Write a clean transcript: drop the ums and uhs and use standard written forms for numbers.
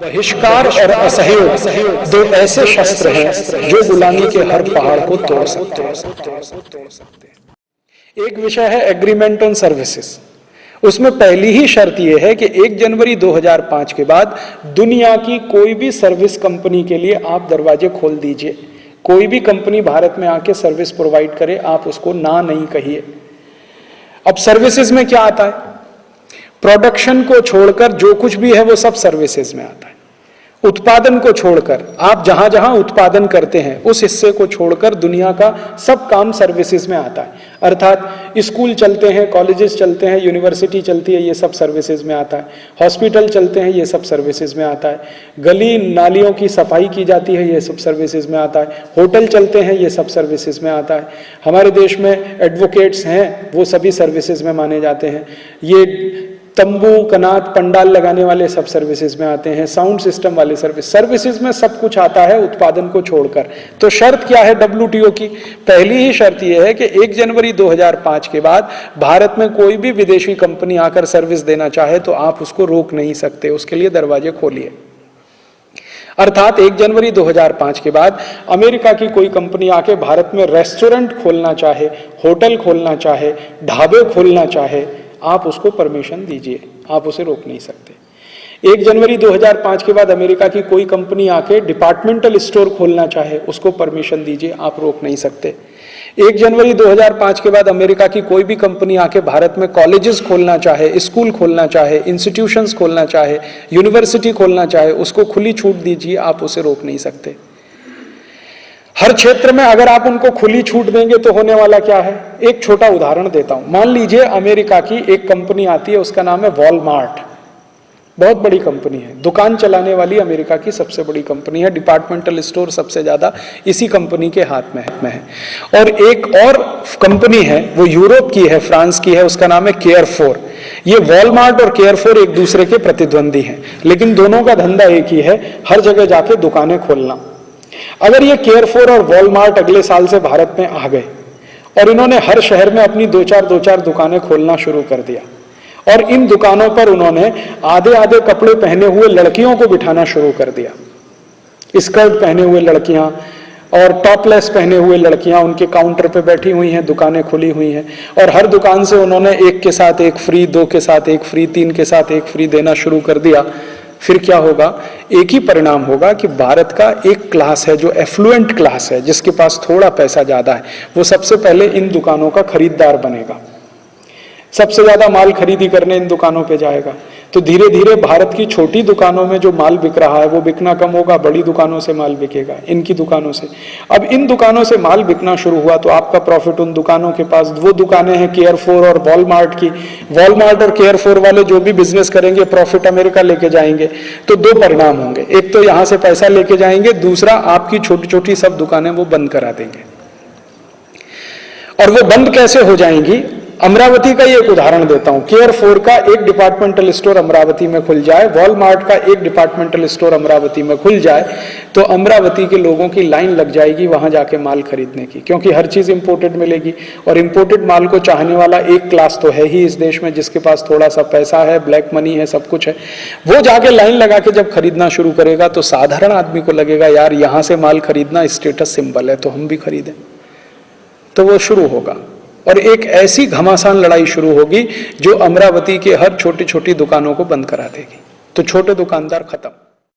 बहिष्कार और असहयोग दो ऐसे शस्त्र हैं जो गुलामी के हर पहाड़ को तोड़ सकते हैं। एक विषय है एग्रीमेंट ऑन सर्विसेज। उसमें पहली ही शर्त यह है कि 1 जनवरी 2005 के बाद दुनिया की कोई भी सर्विस कंपनी के लिए आप दरवाजे खोल दीजिए। कोई भी कंपनी भारत में आके सर्विस प्रोवाइड करे, आप उसको ना नहीं कहिए। अब सर्विसेज में क्या आता है? प्रोडक्शन को छोड़कर जो कुछ भी है वो सब सर्विसेज में आता है। उत्पादन को छोड़कर, आप जहां जहां उत्पादन करते हैं उस हिस्से को छोड़कर दुनिया का सब काम सर्विसेज में आता है। अर्थात स्कूल चलते हैं, कॉलेजेस चलते हैं, यूनिवर्सिटी चलती है, ये सब सर्विसेज में आता है। हॉस्पिटल चलते हैं, ये सब सर्विसेज में आता है। गली नालियों की सफाई की जाती है, ये सब सर्विसेज में आता है। होटल चलते हैं, ये सब सर्विसेज में आता है। हमारे देश में एडवोकेट्स हैं, वो सभी सर्विसेज में माने जाते हैं। ये तंबू कनात पंडाल लगाने वाले सब सर्विसेज में आते हैं। साउंड सिस्टम वाले सर्विसेज में सब कुछ आता है उत्पादन को छोड़कर। तो शर्त क्या है WTO की? पहली ही शर्त यह है कि 1 जनवरी 2005 के बाद भारत में कोई भी विदेशी कंपनी आकर सर्विस देना चाहे तो आप उसको रोक नहीं सकते, उसके लिए दरवाजे खोलिए। अर्थात 1 जनवरी 2005 के बाद अमेरिका की कोई कंपनी आके भारत में रेस्टोरेंट खोलना चाहे, होटल खोलना चाहे, ढाबे खोलना चाहे, आप उसको परमिशन दीजिए, आप उसे रोक नहीं सकते। 1 जनवरी 2005 के बाद अमेरिका की कोई कंपनी आके डिपार्टमेंटल स्टोर खोलना चाहे, उसको परमिशन दीजिए, आप रोक नहीं सकते। 1 जनवरी 2005 के बाद अमेरिका की कोई भी कंपनी आके भारत में कॉलेजेस खोलना चाहे, स्कूल खोलना चाहे, इंस्टीट्यूशंस खोलना चाहे, यूनिवर्सिटी खोलना चाहे, उसको खुली छूट दीजिए, आप उसे रोक नहीं सकते। हर क्षेत्र में अगर आप उनको खुली छूट देंगे तो होने वाला क्या है? एक छोटा उदाहरण देता हूं। मान लीजिए अमेरिका की एक कंपनी आती है, उसका नाम है वॉलमार्ट। बहुत बड़ी कंपनी है, दुकान चलाने वाली अमेरिका की सबसे बड़ी कंपनी है। डिपार्टमेंटल स्टोर सबसे ज्यादा इसी कंपनी के हाथ में है। और एक और कंपनी है, वो यूरोप की है, फ्रांस की है, उसका नाम है केयरफोर। ये वॉलमार्ट और केयरफोर एक दूसरे के प्रतिद्वंदी हैं, लेकिन दोनों का धंधा एक ही है, हर जगह जाके दुकानें खोलना। अगर ये केयरफोर और वॉलमार्ट अगले साल से भारत में आ गए और इन्होंने हर शहर में अपनी दो चार दुकानें खोलना शुरू कर दिया और इन दुकानों पर उन्होंने आधे आधे कपड़े पहने हुए लड़कियों को बिठाना शुरू कर दिया। स्कर्ट पहने हुए लड़कियां और टॉपलेस पहने हुए लड़कियां उनके काउंटर पे बैठी हुई हैं, दुकानें खुली हुई हैं और हर दुकान से उन्होंने 1 के साथ 1 फ्री, 2 के साथ 1 फ्री, 3 के साथ 1 फ्री देना शुरू कर दिया। फिर क्या होगा? एक ही परिणाम होगा कि भारत का एक क्लास है जो एफ्लुएंट क्लास है, जिसके पास थोड़ा पैसा ज्यादा है, वो सबसे पहले इन दुकानों का खरीदार बनेगा, सबसे ज्यादा माल खरीदी करने इन दुकानों पे जाएगा। तो धीरे धीरे भारत की छोटी दुकानों में जो माल बिक रहा है वो बिकना कम होगा, बड़ी दुकानों से माल बिकेगा, इनकी दुकानों से। अब इन दुकानों से माल बिकना शुरू हुआ तो आपका प्रॉफिट उन दुकानों के पास, वो दुकानें हैं केयरफोर और वॉलमार्ट की, वॉलमार्ट और केयरफोर वाले जो भी बिजनेस करेंगे प्रॉफिट अमेरिका लेके जाएंगे। तो 2 परिणाम होंगे, एक तो यहां से पैसा लेके जाएंगे, दूसरा आपकी छोटी छोटी सब दुकानें वो बंद करा देंगे। और वो बंद कैसे हो जाएंगी? अमरावती का एक उदाहरण देता हूं। केयरफोर का एक डिपार्टमेंटल स्टोर अमरावती में खुल जाए, वॉलमार्ट का एक डिपार्टमेंटल स्टोर अमरावती में खुल जाए तो अमरावती के लोगों की लाइन लग जाएगी वहां जाके माल खरीदने की, क्योंकि हर चीज इंपोर्टेड मिलेगी और इंपोर्टेड माल को चाहने वाला एक क्लास तो है ही इस देश में, जिसके पास थोड़ा सा पैसा है, ब्लैक मनी है, सब कुछ है। वो जाके लाइन लगा के जब खरीदना शुरू करेगा तो साधारण आदमी को लगेगा यार यहां से माल खरीदना स्टेटस सिंबल है, तो हम भी खरीदें। तो वो शुरू होगा और एक ऐसी घमासान लड़ाई शुरू होगी जो अमरावती के हर छोटी छोटी दुकानों को बंद करा देगी। तो छोटे दुकानदार खत्म।